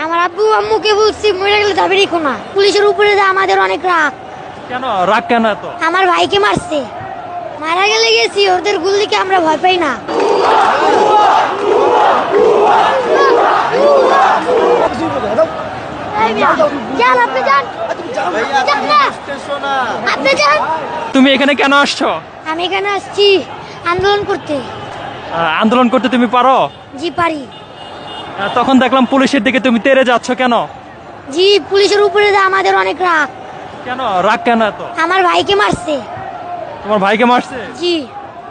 আমার আব্বু আম্মুকে বলছি মরে গেলে যাবে রেখো না। পুলিশের উপরে যে আমাদের অনেক রাগ। কেন রাগ কেন এত? আমার ভাইকে মারছে, মারা গেলে গেছি, ওদের গুলিকে আমরা ভয় পাই না। যান আপনি যান, যান না, আপনি যান। তুমি এখানে কেন আসছো? আমি এখানে আসছি আন্দোলন করতে। আন্দোলন করতে তুমি পারো? জি পারি। তখন দেখলাম পুলিশের দিকে তুমি তেড়ে যাচ্ছ কেন? জি পুলিশের উপরে যে আমাদের অনেক রাগ। কেন রাগ কেন এত? আমার ভাইকে মারছে। তোমার ভাইকে মারছে? জি।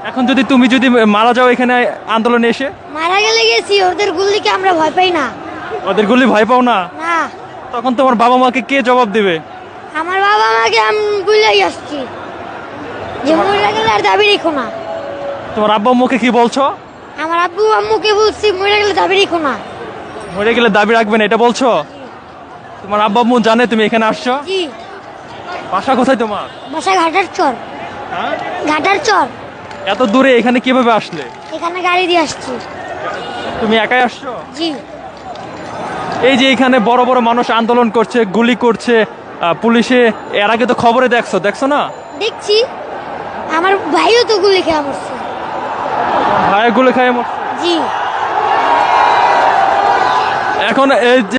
এখন তুমি যদি মারা যাও এখানে আন্দোলনে এসে? মারা গেলে গেছি, ওদের গুলিকে আমরা ভয় পাই না। ওদের গুলি ভয় পাও না? না। তখন তোমার বাবা মাকে কে জবাব দিবে? আমার বাবা মাকে আমি বুঝলাই আসছি যে মরে গেলে আর যাবে রেখো না। তোমার আব্বা আম্মুকে কি বলছো? আমার আব্বু আম্মুকে বলছি মরে গেলে যাবে রেখো না। মরে গেলে দাবি রাখবেন এটা বলছো? তোমার আব্বা আম্মু জানে তুমি এখানে আসছো? জি। বাসা কোথায় তোমার? বাসা ঘাটার চর। হ্যাঁ? ঘাটার চর। এত দূরে এখানে কিভাবে আসলে? এখানে গাড়ি দিয়ে আসছি। তুমি একাই আসছো? জি। এই যে এখানে বড় বড় মানুষ আন্দোলন করছে, গুলি করছে, পুলিশে, এর আগে তো খবরে দেখছো না? দেখছি, আমার ভাইও তো গুলি খেয়ে মরছে। ভাইয়ের গুলি খায় মরছে। জি। এখন এই যে